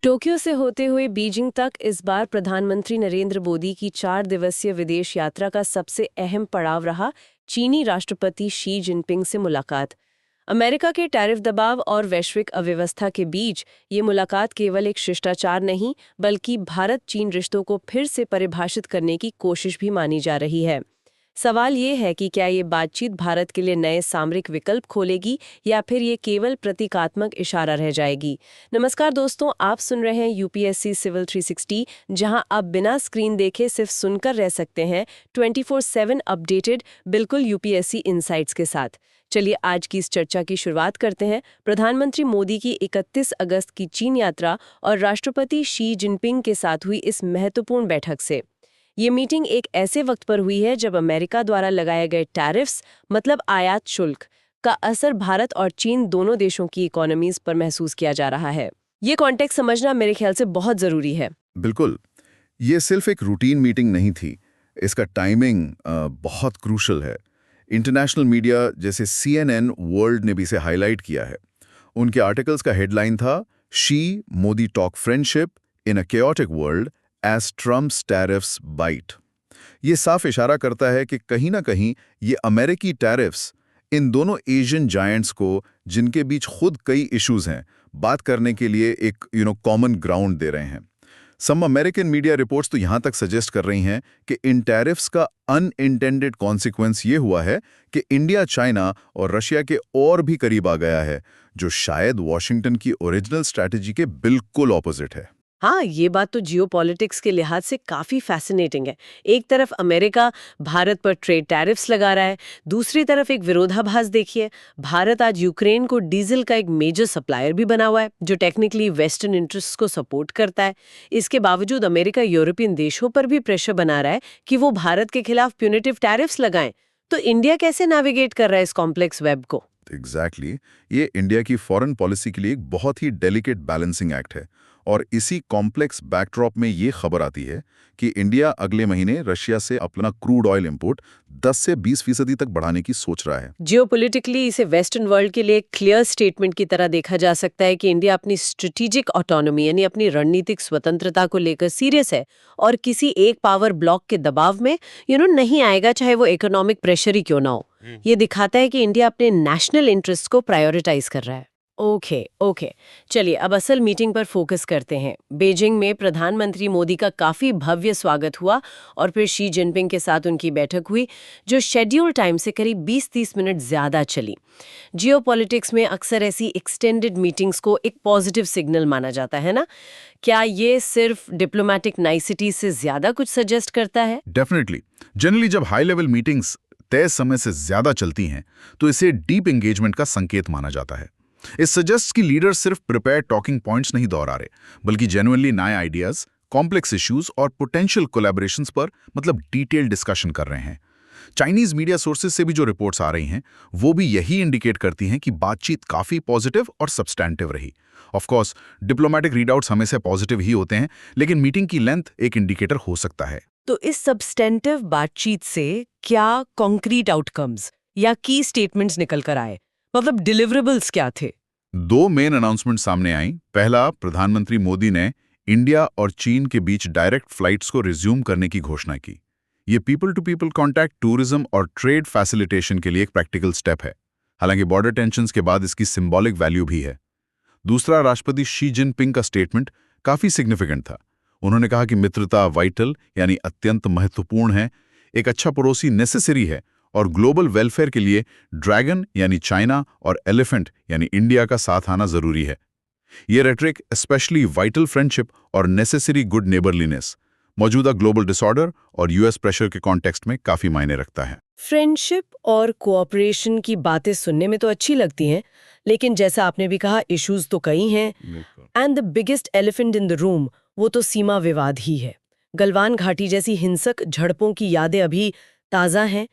Tokyo से होते हुए बीजिंग तक इस बार प्रधानमंत्री नरेंद्र मोदी की 4 दिवसीय विदेश यात्रा का सबसे अहम पड़ाव रहा चीनी राष्ट्रपति शी जिनपिंग से मुलाकात। अमेरिका के टैरिफ दबाव और वैश्विक अव्यवस्था के बीच ये मुलाकात केवल एक शिष्टाचार नहीं बल्कि भारत चीन रिश्तों को फिर से परिभाषित करने की कोशिश भी मानी जा रही है। सवाल ये है कि क्या ये बातचीत भारत के लिए नए सामरिक विकल्प खोलेगी या फिर ये केवल प्रतीकात्मक इशारा रह जाएगी। नमस्कार दोस्तों, आप सुन रहे हैं यूपीएससी सिविल 360, जहां आप बिना स्क्रीन देखे सिर्फ सुनकर रह सकते हैं 24/7 अपडेटेड बिल्कुल यूपीएससी इनसाइट्स के साथ। चलिए आज की इस चर्चा की शुरुआत करते हैं प्रधानमंत्री मोदी की 31 अगस्त की चीन यात्रा और राष्ट्रपति शी जिनपिंग के साथ हुई इस महत्वपूर्ण बैठक से। ये मीटिंग एक ऐसे वक्त पर हुई है जब अमेरिका द्वारा लगाए गए टैरिफ्स मतलब आयात शुल्क का असर भारत और चीन दोनों देशों की इकोनॉमीज पर महसूस किया जा रहा है। ये कॉन्टेक्स्ट समझना मेरे ख्याल से बहुत जरूरी है। बिल्कुल, ये सिर्फ एक रूटीन मीटिंग नहीं थी, इसका टाइमिंग बहुत क्रूशल है। इंटरनेशनल मीडिया जैसे CNN वर्ल्ड ने भी इसे हाईलाइट किया है। उनके आर्टिकल्स का हेडलाइन था Xi Modi talk friendship in a chaotic world as Trump's tariffs bite. ये साफ इशारा करता है कि कहीं ना कहीं ये अमेरिकी टैरिफ्स इन दोनों एशियन जायंट्स को, जिनके बीच खुद कई इश्यूज हैं, बात करने के लिए एक कॉमन ग्राउंड दे रहे हैं। सम अमेरिकन मीडिया रिपोर्ट्स तो यहाँ तक सजेस्ट कर रही हैं कि इन टैरिफ्स का अनइंटेंडेड कॉन्सिक्वेंस ये हुआ है कि इंडिया, चाइना और रशिया के और भी करीब आ गया है, जो शायद वॉशिंगटन की ओरिजिनल स्ट्रैटेजी के बिल्कुल ऑपोजिट है। हाँ, ये बात तो जियोपॉलिटिक्स के लिहाज से काफी फैसिनेटिंग है। एक तरफ अमेरिका भारत पर ट्रेड टैरिफ्स लगा रहा है, दूसरी तरफ एक विरोधाभास देखिए। भारत आज यूक्रेन को डीजल का एक मेजर सप्लायर भी बना हुआ है, जो टेक्निकली वेस्टर्न इंटरेस्ट्स को सपोर्ट करता है। इसके बावजूद अमेरिका यूरोपियन देशों पर भी प्रेशर बना रहा है कि वो भारत के खिलाफ प्यूनिटिव टैरिफ्स लगाएं। तो इंडिया कैसे नेविगेट कर रहा है इस कॉम्प्लेक्स वेब को? एग्जैक्टली, ये इंडिया की फॉरेन पॉलिसी के लिए एक बहुत ही डेलिकेट बैलेंसिंग एक्ट है। और इसी कॉम्प्लेक्स बैकड्रॉप में ये खबर आती है कि इंडिया अगले महीने रशिया से अपना क्रूड ऑयल इंपोर्ट 10 से 20% तक बढ़ाने की सोच रहा है। जियोपॉलिटिकली इसे वेस्टर्न वर्ल्ड के लिए एक क्लियर स्टेटमेंट की तरह देखा जा सकता है कि इंडिया अपनी स्ट्रेटेजिक ऑटोनॉमी यानी अपनी रणनीतिक स्वतंत्रता को लेकर सीरियस है और किसी एक पावर ब्लॉक के दबाव में नहीं आएगा, चाहे वो इकोनॉमिक प्रेशर ही क्यों ना हो। ये दिखाता है कि इंडिया अपने नेशनल इंटरेस्ट को प्रायोरिटाइज कर रहा है। ओके, चलिए अब असल मीटिंग पर फोकस करते हैं। बीजिंग में प्रधानमंत्री मोदी का काफी भव्य स्वागत हुआ और फिर शी जिनपिंग के साथ उनकी बैठक हुई, जो शेड्यूल टाइम से करीब 20-30 मिनट ज्यादा चली। जियोपॉलिटिक्स में अक्सर ऐसी एक्सटेंडेड मीटिंग्स को एक पॉजिटिव सिग्नल माना जाता है ना? क्या ये सिर्फ डिप्लोमेटिक नाइसिटी से ज्यादा कुछ सजेस्ट करता है? डेफिनेटली। जनरली जब हाई लेवल मीटिंग्स तय समय से ज्यादा चलती हैं, तो इसे डीप एंगेजमेंट का संकेत माना जाता है। इस सजेस्ट की लीडर सिर्फ प्रिपेयर टॉकिंग पॉइंट्स नहीं दोहरा रहे, बल्कि जेन्युइनली नए आइडियाज, कॉम्प्लेक्स इश्यूज और पोटेंशियल कोलैबोरेशंस पर डिटेल डिस्कशन कर रहे हैं। चाइनीज मीडिया सोर्सेज से भी जो रिपोर्ट्स आ रही हैं, वो भी यही इंडिकेट करती हैं कि बातचीत काफी पॉजिटिव और सब्सटैंटिव रही। ऑफ कोर्स डिप्लोमेटिक रीडआउट्स हमेशा पॉजिटिव ही होते हैं, लेकिन मीटिंग की लेंथ एक इंडिकेटर हो सकता है। तो इस सब्सटेंटिव बातचीत से क्या कॉन्क्रीट आउटकम्स या की स्टेटमेंट्स निकल कर आए? मतलब डिलीवरेबल्स क्या थे? 2 मेन अनाउंसमेंट सामने आई। पहला, प्रधानमंत्री मोदी ने इंडिया और चीन के बीच डायरेक्ट फ्लाइट्स को रिज्यूम करने की घोषणा की। ये people to people contact, tourism और ट्रेड फैसिलिटेशन के लिए एक प्रैक्टिकल स्टेप है। हालांकि बॉर्डर टेंशन्स के बाद इसकी सिंबॉलिक वैल्यू भी है। दूसरा, राष्ट्रपति शी जिनपिंग का स्टेटमेंट काफी सिग्निफिकेंट था। उन्होंने कहा कि मित्रता वाइटल यानी अत्यंत महत्वपूर्ण है, एक अच्छा पड़ोसी नेसेसरी है और ग्लोबल वेलफेयर के लिए ड्रैगन यानी चाइना और एलिफेंट यानी इंडिया का साथ आना जरूरी है। ये रेटरिक स्पेशली वाइटल फ्रेंडशिप और नेसेसरी गुड नेबरलीनेस मौजूदा ग्लोबल डिसऑर्डर और यूएस प्रेशर के कॉन्टेक्स्ट में काफी मायने रखता है। फ्रेंडशिप और कोऑपरेशन की बातें सुनने में तो अच्छी लगती हैं, लेकिन जैसा आपने भी कहा, इश्यूज तो कई हैं and the biggest elephant in the room वो तो सीमा विवाद ही है। गलवान घाटी जैसी हिंसक झड़पों की यादें अभी ताज़ा हैं।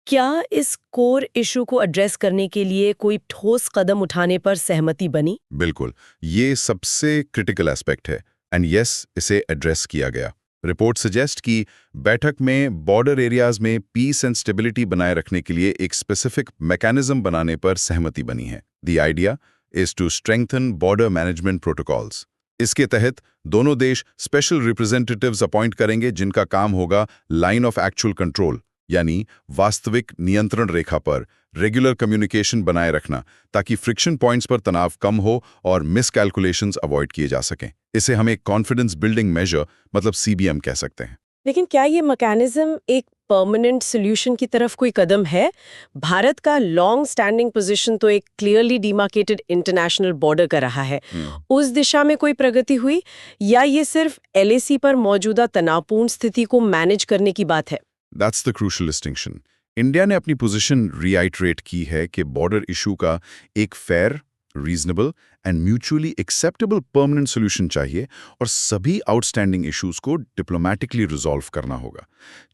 क्या इस कोर इशू को एड्रेस करने के लिए कोई ठोस कदम उठाने पर सहमति बनी? बिल्कुल, ये सबसे क्रिटिकल एस्पेक्ट है एंड यस, इसे एड्रेस किया गया। रिपोर्ट सजेस्ट कि बैठक में बॉर्डर एरियाज में पीस एंड स्टेबिलिटी बनाए रखने के लिए एक स्पेसिफिक मैकेनिज्म बनाने पर सहमति बनी है। The idea is to strengthen border management protocols. इसके तहत दोनों देश स्पेशल रिप्रेजेंटेटिव्स अपॉइंट करेंगे जिनका काम होगा लाइन ऑफ एक्चुअल कंट्रोल, यानी वास्तविक नियंत्रण रेखा पर रेगुलर कम्युनिकेशन बनाए रखना, ताकि फ्रिक्शन पॉइंट्स पर तनाव कम हो और मिसकैलकुलेशंस अवॉइड किए जा सकें। इसे हम एक कॉन्फिडेंस बिल्डिंग मेजर मतलब CBM कह सकते हैं। लेकिन क्या ये मैकेनिज्म एक परमानेंट सॉल्यूशन की तरफ कोई कदम है? भारत का लॉन्ग स्टैंडिंग पोजीशन तो एक क्लियरली डिमार्केटेड इंटरनेशनल बॉर्डर का रहा है। उस दिशा में कोई प्रगति हुई या ये सिर्फ LAC पर मौजूदा तनावपूर्ण स्थिति को मैनेज करने की बात है? That's the crucial distinction. India ने अपनी पोजीशन रीआइटरेट की है कि बॉर्डर इशू का एक fair, reasonable and mutually acceptable permanent solution चाहिए और सभी आउटस्टैंडिंग इश्यूज को डिप्लोमैटिकली रिजॉल्व करना होगा।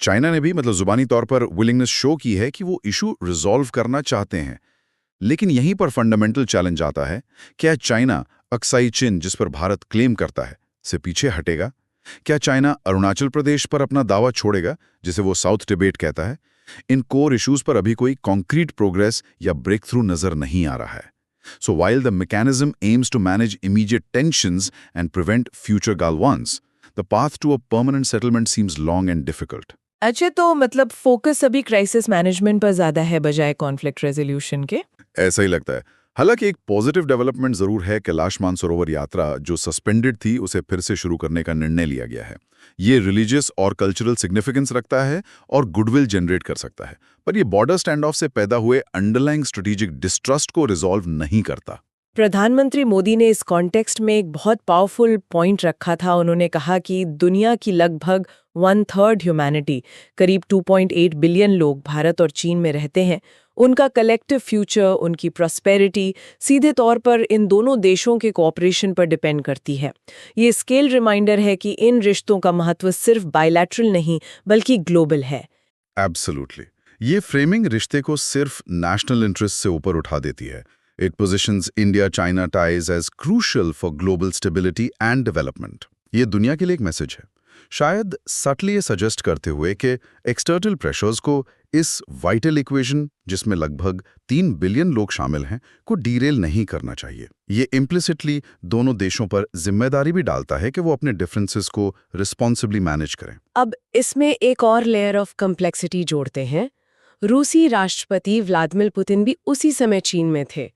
चाइना ने भी मतलब जुबानी तौर पर विलिंगनेस शो की है कि वो इशू रिजॉल्व करना चाहते हैं। लेकिन यहीं पर फंडामेंटल चैलेंज आता है, क्या चाइना अक्साई चिन, जिस पर भारत क्लेम करता है, से पीछे हटेगा? क्या चाइना अरुणाचल प्रदेश पर अपना दावा छोड़ेगा, जिसे वो साउथ टिबेट कहता है? इन कोर इश्यूज पर अभी कोई कॉन्क्रीट प्रोग्रेस या ब्रेक थ्रू नजर नहीं आ रहा है। So while the mechanism aims to manage immediate tensions and prevent future Galwans, the path to a permanent settlement seems long and difficult. अच्छा, तो मतलब फोकस अभी क्राइसिस मैनेजमेंट पर ज्यादा है बजाय कॉन्फ्लिक्ट रेजोल्यूशन के? ऐसा ही लगता है। हालांकि एक पॉजिटिव डेवलपमेंट जरूर है, कैलाश मानसरोवर यात्रा जो सस्पेंडेड थी उसे फिर से शुरू करने का निर्णय लिया गया है। ये रिलीजियस और कल्चरल सिग्निफिकेंस रखता है और गुडविल जनरेट कर सकता है, पर ये बॉर्डर स्टैंड ऑफ से पैदा हुए अंडरलाइंग स्ट्रेटेजिक डिस्ट्रस्ट को रिजॉल्व नहीं करता। प्रधानमंत्री मोदी ने इस कॉन्टेक्स्ट में एक बहुत पावरफुल पॉइंट रखा था। उन्होंने कहा कि दुनिया की लगभग 1/3 ह्यूमैनिटी, करीब 2.8 बिलियन लोग भारत और चीन में रहते हैं। उनका कलेक्टिव फ्यूचर, उनकी प्रॉस्पेरिटी सीधे तौर पर इन दोनों देशों के कोऑपरेशन पर डिपेंड करती है। ये स्केल रिमाइंडर है कि इन रिश्तों का महत्व सिर्फ बायलैटरल नहीं बल्कि ग्लोबल है। एब्सोल्युटली। ये फ्रेमिंग रिश्ते को सिर्फ नेशनल इंटरेस्ट से ऊपर उठा देती है। It positions India-China ties as crucial for global stability and development. ये दुनिया के लिए एक मैसेज है, शायद सटली ये सजेस्ट करते हुए कि एक्सटर्नल प्रेशर्स को इस वाइटल इक्वेशन, जिसमें लगभग 3 बिलियन लोग शामिल हैं, को डीरेल नहीं करना चाहिए। ये इम्प्लिसिटली दोनों देशों पर जिम्मेदारी भी डालता है कि वो अपने डिफरेंसेस को रिस्पॉन्सिबली मैनेज करें। अब इसमें एक और लेयर ऑफ कम्प्लेक्सिटी जोड़ते हैं। रूसी राष्ट्रपति व्लादिमीर पुतिन भी उसी समय चीन में थे।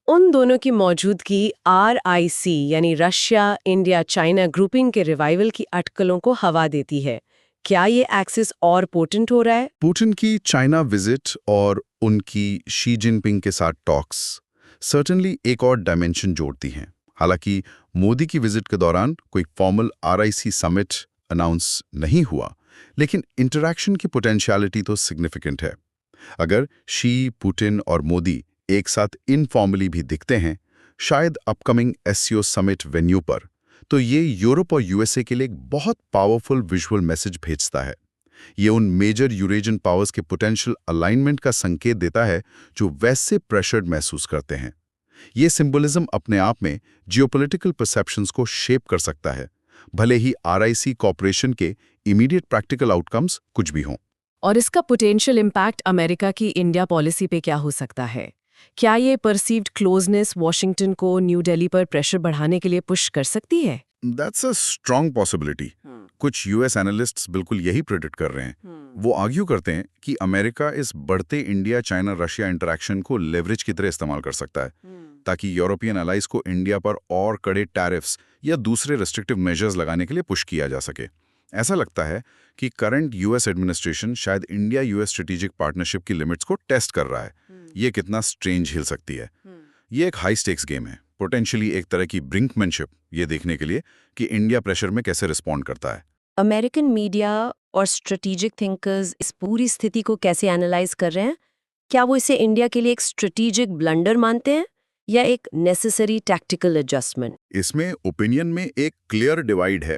उन दोनों की मौजूदगी RIC यानी रशिया इंडिया चाइना ग्रुपिंग के रिवाइवल की अटकलों को हवा देती है। क्या ये एक्सिस और पोटेंट हो रहा है? पुतिन की चाइना विजिट और उनकी शी जिनपिंग के साथ टॉक्स सर्टेनली एक और डायमेंशन जोड़ती हैं। हालांकि मोदी की विजिट के दौरान कोई फॉर्मल RIC समिट अनाउंस नहीं हुआ, लेकिन इंटरैक्शन की पोटेंशियलिटी तो सिग्निफिकेंट है। अगर शी, पुतिन और मोदी एक साथ इनफॉर्मली भी दिखते हैं, शायद अपकमिंग SCO समिट वेन्यू पर, तो ये यूरोप और USA के लिए एक बहुत पावरफुल विजुअल मैसेज भेजता है। ये उन मेजर यूरेशियन पावर्स के पोटेंशियल अलाइनमेंट का संकेत देता है जो वैसे प्रेशर्ड महसूस करते हैं। ये सिंबलिज्म अपने आप में जियोपॉलिटिकल परसेप्शंस को शेप कर सकता है, भले ही RIC कॉर्पोरेशन के इमीडिएट प्रैक्टिकल आउटकम्स कुछ भी हों। और इसका पोटेंशियल इम्पैक्ट अमेरिका की इंडिया पॉलिसी पे क्या हो सकता है? क्या ये परसीव्ड क्लोजनेस वॉशिंगटन को न्यू दिल्ली पर प्रेशर बढ़ाने के लिए पुश कर सकती है? That's a strong possibility. कुछ US एनालिस्ट्स बिल्कुल यही प्रेडिक्ट कर रहे हैं। वो आर्ग्यू करते हैं कि अमेरिका इस बढ़ते इंडिया चाइना रशिया इंटरैक्शन को लेवरेज की तरह इस्तेमाल कर सकता है, ताकि यूरोपियन अलाइज को इंडिया पर और कड़े टैरिफ्स या दूसरे रेस्ट्रिक्टिव मेजर्स लगाने के लिए पुश किया जा सके। ऐसा लगता है कि करंट US एडमिनिस्ट्रेशन शायद इंडिया US स्ट्रेटेजिक पार्टनरशिप की लिमिट्स को टेस्ट कर रहा है। ये कितना स्ट्रेंज हिल सकती है। ये एक हाई स्टेक्स गेम है, पोटेंशियली एक तरह की ब्रिंकमैनशिप, ये देखने के लिए कि इंडिया प्रेशर में कैसे रिस्पॉन्ड करता है। अमेरिकन मीडिया और स्ट्रेटेजिक थिंकर्स इस पूरी स्थिति को कैसे एनालाइज कर रहे हैं? क्या वो इसे इंडिया के लिए एक स्ट्रेटेजिक ब्लंडर मानते हैं या एक नेसेसरी टैक्टिकल एडजस्टमेंट? इसमें ओपिनियन में एक क्लियर डिवाइड है।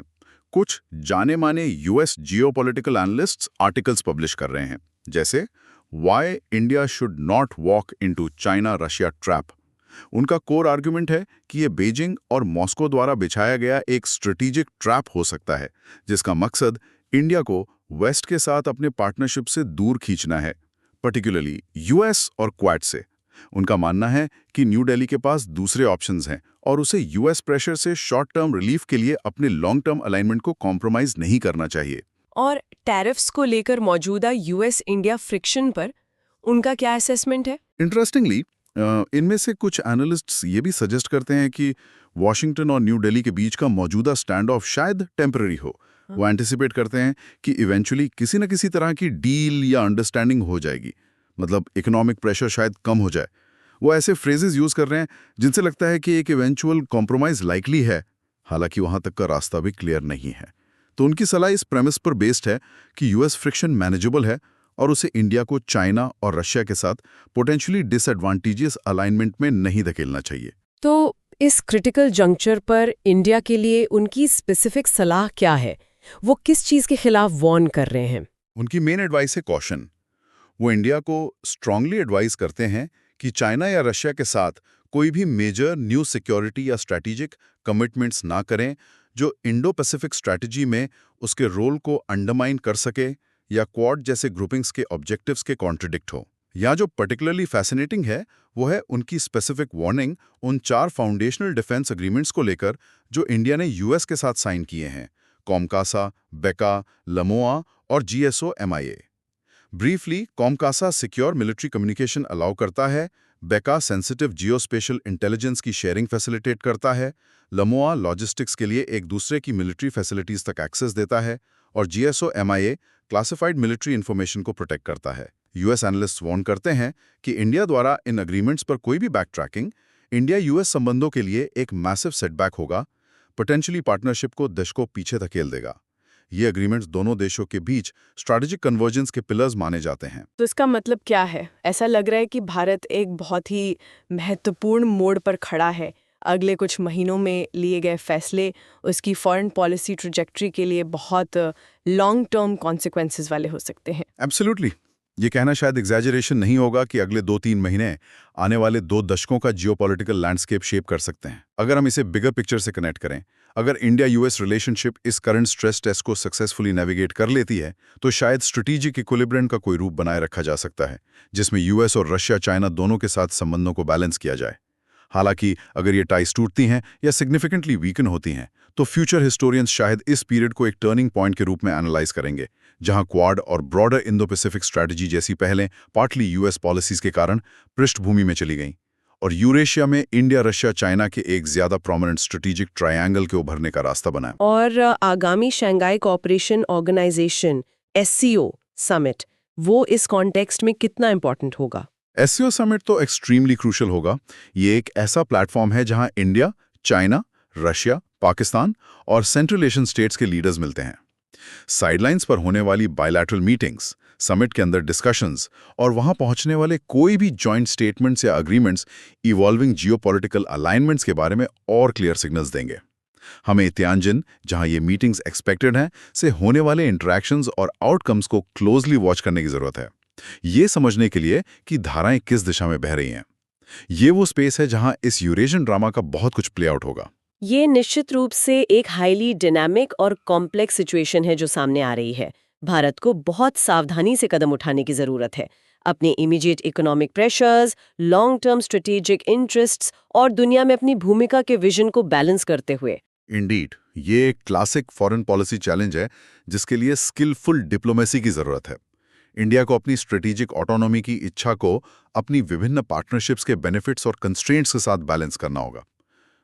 कुछ जाने माने US geopolitical analysts articles publish कर रहे हैं, जैसे Why India should not walk into China-Russia trap। उनका कोर आर्गुमेंट है कि ये बीजिंग और मॉस्को द्वारा बिछाया गया एक स्ट्रेटेजिक ट्रैप हो सकता है, जिसका मकसद इंडिया को वेस्ट के साथ अपने पार्टनरशिप से दूर खींचना है, पर्टिकुलरली US और क्वाड से। उनका मानना है कि न्यू दिल्ली के पास दूसरे ऑप्शंस हैं और उसे यूएस प्रेशर से शॉर्ट टर्म रिलीफ के लिए अपने लॉन्ग टर्म अलाइनमेंट को कॉम्प्रोमाइज नहीं करना चाहिए। और टैरिफ्स को लेकर मौजूदा यूएस इंडिया फ्रिक्शन पर उनका क्या असेसमेंट है? इंटरेस्टिंगली इनमें से कुछ एनालिस्ट्स ये भी सजेस्ट करते हैं कि वॉशिंगटन और न्यू दिल्ली के बीच का मौजूदा स्टैंड ऑफ शायद टेम्पररी हो। वो एंटिसिपेट करते हैं कि इवेंचुअली किसी न किसी तरह की डील या अंडरस्टैंडिंग हो जाएगी, मतलब इकोनॉमिक प्रेशर शायद कम हो जाए। वो ऐसे फ्रेजेस यूज कर रहे हैं जिनसे लगता है कि एक इवेंचुअल कॉम्प्रोमाइज लाइकली है, हालांकि वहां तक का रास्ता भी क्लियर नहीं है। तो उनकी सलाह इस प्रेमिस पर बेस्ड है कि यूएस फ्रिक्शन मैनेजेबल है और उसे इंडिया को चाइना और रशिया के साथ पोटेंशियली डिसएडवांटेजियस अलाइनमेंट में नहीं धकेलना चाहिए। तो इस क्रिटिकल जंक्चर पर इंडिया के लिए उनकी स्पेसिफिक सलाह क्या है? वो किस चीज के खिलाफ वॉर्न कर रहे हैं? उनकी मेन एडवाइस है कॉशन। वो इंडिया को स्ट्रांगली एडवाइस करते हैं कि चाइना या रशिया के साथ कोई भी मेजर न्यू सिक्योरिटी या स्ट्रैटेजिक कमिटमेंट्स ना करें जो इंडो पैसिफिक स्ट्रैटेजी में उसके रोल को अंडरमाइन कर सके या क्वाड जैसे ग्रुपिंग्स के ऑब्जेक्टिव्स के कॉन्ट्रडिक्ट हो। या जो पर्टिकुलरली फैसिनेटिंग है वो है उनकी स्पेसिफिक वार्निंग उन 4 फाउंडेशनल डिफेंस एग्रीमेंट्स को लेकर जो इंडिया ने यूएस के साथ साइन किए हैं: कॉमकासा, बेका, लमोआ और GSO-MIA। Briefly, COMCASA secure military communication allow करता है, बेका सेंसिटिव जियोस्पेशल इंटेलिजेंस की शेयरिंग फैसिलिटेट करता है, लमोआ लॉजिस्टिक्स के लिए एक दूसरे की मिलिट्री फैसिलिटीज तक एक्सेस देता है और GSO-MIA क्लासिफाइड मिलिट्री इंफॉर्मेशन को प्रोटेक्ट करता है। यूएस एनालिस्ट वार्न करते हैं कि इंडिया द्वारा इन एग्रीमेंट्स पर कोई भी बैक ट्रैकिंग इंडिया यूएस संबंधों के लिए एक मैसिव सेटबैक होगा, पोटेंशियली पार्टनरशिप को दशकों पीछे धकेल देगा। ये एग्रीमेंट्स दोनों देशों के बीच स्ट्रैटेजिक कन्वर्जेंस के पिलर्स माने जाते हैं। तो इसका मतलब क्या है? ऐसा लग रहा है कि भारत एक बहुत ही महत्वपूर्ण मोड़ पर खड़ा है। अगले कुछ महीनों में लिए गए फैसले उसकी फॉरेन पॉलिसी ट्रैजेक्टरी के लिए बहुत लॉन्ग टर्म कॉन्सिक्वेंसेस वाले हो सकते हैं। एब्सोल्युटली। ये कहना शायद एग्जैजरेशन नहीं होगा कि अगले 2-3 महीने आने वाले 2 दशकों का जियोपॉलिटिकल लैंडस्केप शेप कर सकते हैं। अगर हम इसे बिगर पिक्चर से कनेक्ट करें, अगर इंडिया यूएस रिलेशनशिप इस करंट स्ट्रेस टेस्ट को सक्सेसफुली नेविगेट कर लेती है तो शायद स्ट्रेटेजिक इक्विलिब्रियम का कोई रूप बनाए रखा जा सकता है जिसमें यूएस और रशिया चाइना दोनों के साथ संबंधों को बैलेंस किया जाए। हालांकि अगर ये टाइज टूटती हैं या सिग्निफिकेंटली वीकन होती हैं तो फ्यूचर हिस्टोरियंस शायद इस पीरियड को एक टर्निंग पॉइंट के रूप में एनालाइज करेंगे, जहां क्वाड और ब्रॉडर इंडो पैसिफिक स्ट्रैटेजी जैसी पहले पार्टली यूएस पॉलिसीज के कारण पृष्ठभूमि में चली गईं और यूरेशिया में इंडिया, रशिया, चाइना के एक ज्यादा प्रोमिनेंट स्ट्रेटेजिक ट्रायंगल के उभरने का रास्ता बना। और आगामी Shanghai cooperation organisation SCO summit, वो इस कॉन्टेक्स्ट में कितना इंपॉर्टेंट होगा? SCO समिट तो एक्सट्रीमली क्रूशल होगा। ये एक ऐसा प्लेटफॉर्म है जहां इंडिया, चाइना, रशिया, पाकिस्तान और सेंट्रल एशियन स्टेट्स के लीडर्स मिलते हैं। साइडलाइंस पर होने वाली बायलैटरल मीटिंग्स, समिट के अंदर डिस्कशंस और वहां पहुंचने वाले कोई भी जॉइंट स्टेटमेंट्स या अग्रीमेंट्स इवॉल्विंग जियोपॉलिटिकल अलाइनमेंट्स के बारे में और क्लियर सिग्नल्स देंगे। हमें तियानजिन, जहां ये मीटिंग्स एक्सपेक्टेड हैं, से होने वाले इंटरैक्शंस और आउटकम्स को क्लोजली वॉच करने की जरूरत है, ये समझने के लिए कि धाराएं किस दिशा में बह रही हैं। ये वो स्पेस है जहां इस यूरेशियन ड्रामा का बहुत कुछ प्ले आउट होगा। ये निश्चित रूप से एक हाईली डायनामिक और कॉम्प्लेक्स सिचुएशन है जो सामने आ रही है। भारत को बहुत सावधानी से कदम उठाने की जरूरत है, अपने immediate economic pressures, long term strategic interests और दुनिया में अपनी भूमिका के विजन को बैलेंस करते हुए। इंडीड, ये एक क्लासिक फॉरेन पॉलिसी चैलेंज है जिसके लिए स्किलफुल डिप्लोमेसी की जरूरत है। इंडिया को अपनी स्ट्रेटेजिक ऑटोनॉमी की इच्छा को अपनी विभिन्न पार्टनरशिप्स के बेनिफिट्स और कंस्ट्रेंट्स के साथ बैलेंस करना होगा।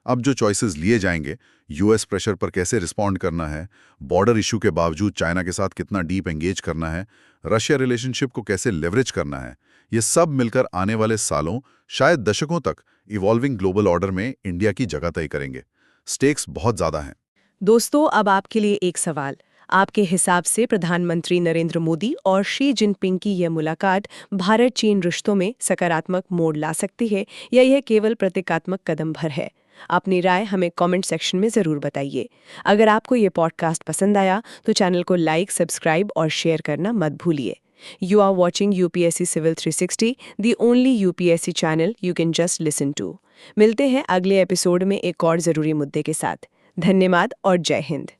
अब जो चॉइसेस लिए जाएंगे, यूएस प्रेशर पर कैसे रिस्पॉन्ड करना है, बॉर्डर इशू के बावजूद चाइना के साथ कितना डीप एंगेज करना है, रशिया रिलेशनशिप को कैसे लेवरेज करना है, ये सब मिलकर आने वाले सालों, शायद दशकों तक इवॉल्विंग ग्लोबल ऑर्डर में इंडिया की जगह तय करेंगे। स्टेक्स बहुत ज्यादा हैं। दोस्तों, अब आपके लिए एक सवाल। आपके हिसाब से प्रधानमंत्री नरेंद्र मोदी और शी जिनपिंग की यह मुलाकात भारत चीन रिश्तों में सकारात्मक मोड़ ला सकती है या यह केवल प्रतीकात्मक कदम भर है? अपनी राय हमें कमेंट सेक्शन में ज़रूर बताइए। अगर आपको ये पॉडकास्ट पसंद आया तो चैनल को लाइक, सब्सक्राइब और शेयर करना मत भूलिए। You are watching UPSC Civil 360, the only UPSC channel you can just listen to. मिलते हैं अगले एपिसोड में एक और ज़रूरी मुद्दे के साथ। धन्यवाद और जय हिंद।